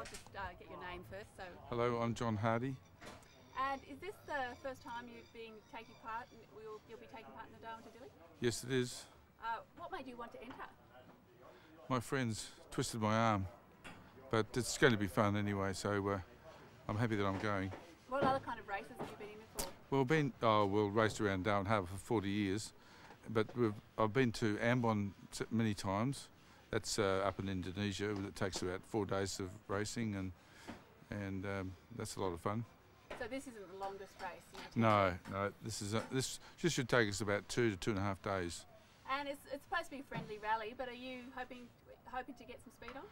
I'll just get your name first. So. Hello, I'm John Hardy. And is this the first time you'll be taking part in the Darwin Dili? Yes, it is. What made you want to enter? My friends twisted my arm, but it's going to be fun anyway, so I'm happy that I'm going. What other kind of races have you been in before? Well, we've raced around Darwin Harbour for 40 years, but I've been to Ambon many times. That's up in Indonesia. It takes about 4 days of racing, and that's a lot of fun. So this isn't the longest race? No. This should take us about 2 to 2.5 days. And it's supposed to be a friendly rally, but are you hoping to get some speed on?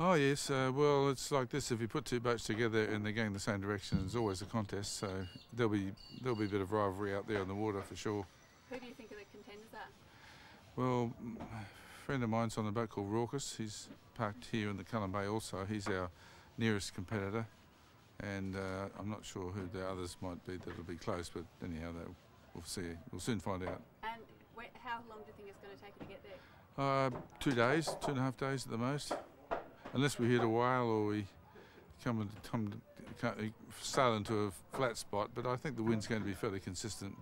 Oh yes, well it's like this, if you put two boats together and they're going the same direction, there's always a contest, so there'll be a bit of rivalry out there on the water for sure. Who do you think are the contenders are? Well, a friend of mine's on a boat called Raucous. He's parked here in the Cullen Bay also. He's our nearest competitor, and I'm not sure who the others might be that'll be close, but anyhow, we'll see. We'll soon find out. And how long do you think it's going to take you to get there? 2 days, 2.5 days at the most. Unless we hit a whale or we sail into a flat spot, but I think the wind's going to be fairly consistent.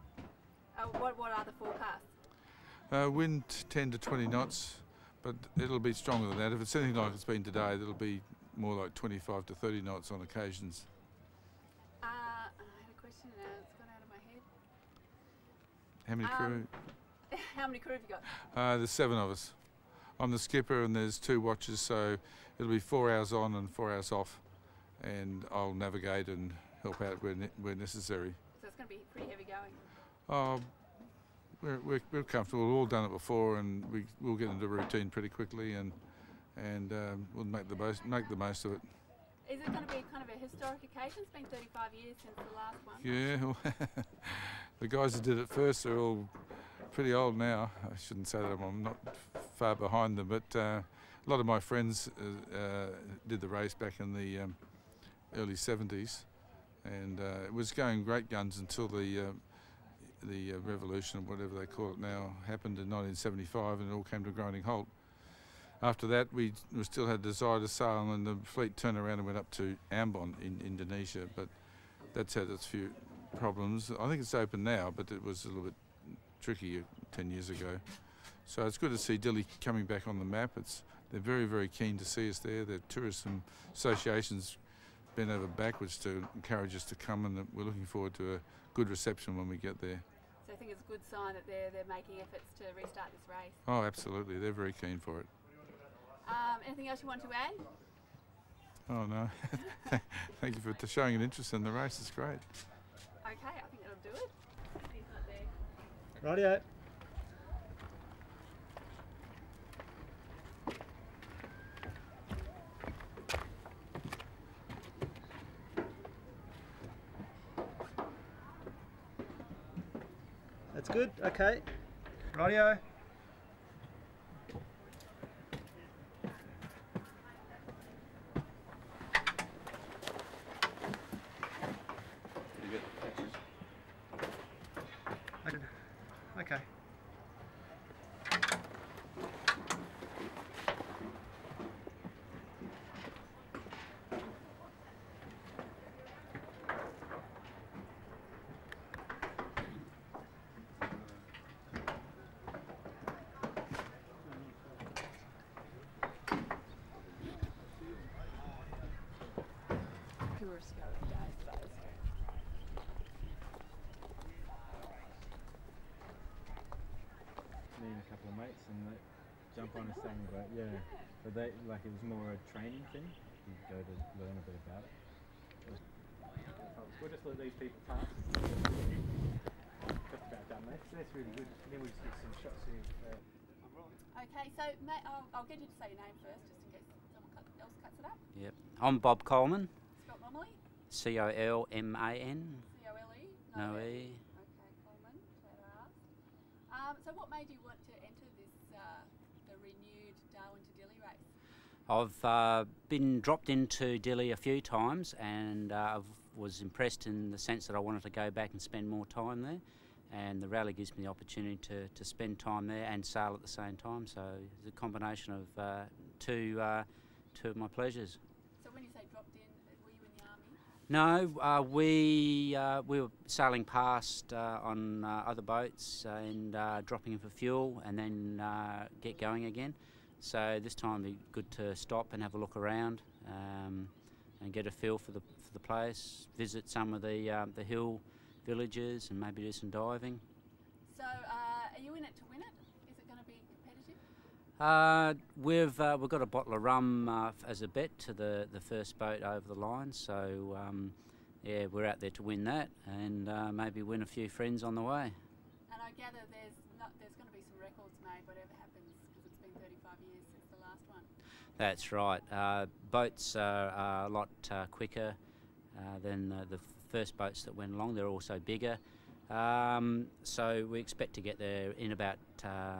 What are the forecasts? Wind 10 to 20 knots, but it'll be stronger than that. If it's anything like it's been today, it'll be more like 25 to 30 knots on occasions. I had a question now, it's gone out of my head. How many crew? How many crew have you got? There's 7 of us. I'm the skipper and there's 2 watches, so it'll be 4 hours on and 4 hours off, and I'll navigate and help out where necessary. So it's going to be pretty heavy going? Oh, we're comfortable. We've all done it before, and we'll get into routine pretty quickly, and we'll make the most of it. Is it going to be kind of a historic occasion? It's been 35 years since the last one. Yeah, well, the guys that did it first are all pretty old now. I shouldn't say that I'm not far behind them, but a lot of my friends did the race back in the early 70s, and it was going great guns until the revolution, or whatever they call it now, happened in 1975, and it all came to a grinding halt. After that, we still had desire to sail, and the fleet turned around and went up to Ambon in Indonesia, but that's had its few problems. I think it's open now, but it was a little bit tricky 10 years ago. So it's good to see Dili coming back on the map. They're very, very keen to see us there. The tourism associations bent over backwards to encourage us to come, and we're looking forward to a good reception when we get there. So I think it's a good sign that they're making efforts to restart this race. Oh, absolutely. They're very keen for it. Anything else you want to add? Oh, no. Thank you for showing an interest in the race. It's great. Okay, I think that'll do it. He's not there. Rightio. That's good, okay. Rightio. Okay. Tourists go every day, I suppose. Me and a couple of mates, and they jump on a sailing boat. Yeah, but it was more a training thing. You go to learn a bit about it. We'll just let these people pass. Just about done, mate. That's really good. Then we'll just get some shots here. Okay, so Matt, I'll get you to say your name first, just in case someone else cuts it up. Yep. I'm Bob Coleman. Spelled normally? C-O-L-M-A-N. C-O-L-E? No E. Okay, Coleman. So what made you want to enter this, the renewed Darwin to Dili race? I've been dropped into Dili a few times, and I was impressed in the sense that I wanted to go back and spend more time there, and the rally gives me the opportunity to spend time there and sail at the same time, so it's a combination of two of my pleasures. So when you say No, we were sailing past on other boats and dropping in for fuel and then get going again. So this time it'd be good to stop and have a look around and get a feel for the place, visit some of the hill villages and maybe do some diving. So are you in it to win it? Is it going to be competitive? We've got a bottle of rum as a bet to the first boat over the line, so yeah, we're out there to win that and maybe win a few friends on the way. And I gather there's going to be some records made, whatever happens, because it's been 35 years since the last one. That's right. Boats are a lot quicker than the first boats that went along. They're also bigger. So we expect to get there in about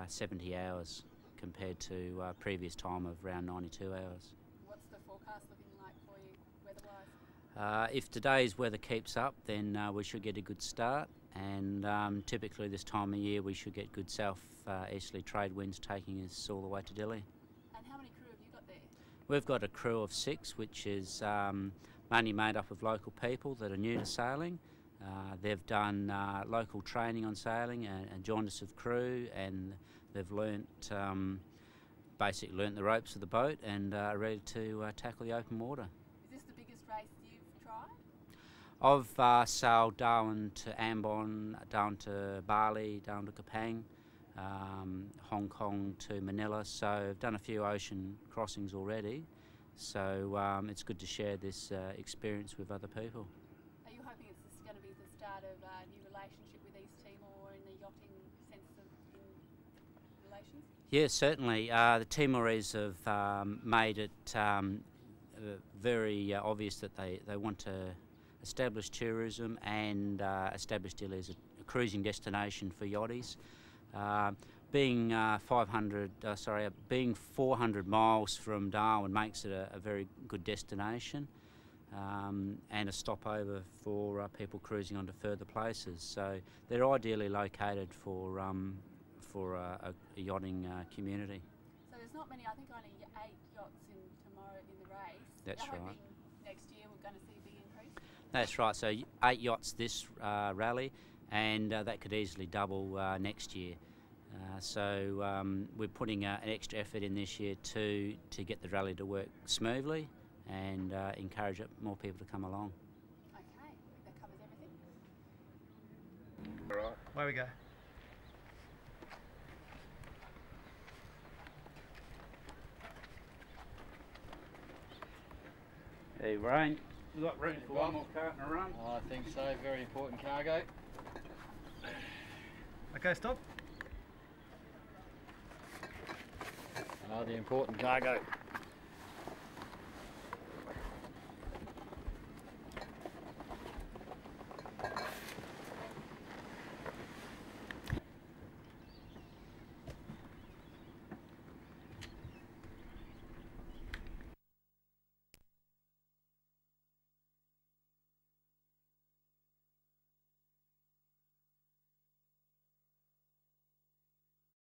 70 hours compared to previous time of around 92 hours. What's the forecast looking like for you weather-wise? If today's weather keeps up, then we should get a good start, and typically this time of year we should get good south-easterly trade winds taking us all the way to Dili. And how many crew have you got there? We've got a crew of 6, which is mainly made up of local people that are new to sailing. They've done local training on sailing and joined us with crew, and they've basically learnt the ropes of the boat and are ready to tackle the open water. Is this the biggest race you've tried? I've sailed Darwin to Ambon, down to Bali, down to Kapang, Hong Kong to Manila, so I've done a few ocean crossings already, so it's good to share this experience with other people. Are you hoping it's going to be the start of a new relationship with East Timor in the yachting sense of relations? Yes, certainly. The Timorese have made it very obvious that they want to establish tourism and establish Dili as a cruising destination for yachties. Being 400 miles from Darwin makes it a very good destination and a stopover for people cruising on to further places. So they're ideally located for a yachting community. So there's not many, I think only 8 yachts tomorrow in the race. That's You're hoping right. next year we're going to see a big increase? That's right, so 8 yachts this rally, and that could easily double next year. So we're putting an extra effort in this year to get the rally to work smoothly and encourage more people to come along. Okay, I think that covers everything. All right. Away we go. Hey, Rain, we've got room for one more carton of rum. I think so, very important cargo. Okay, stop. The important cargo.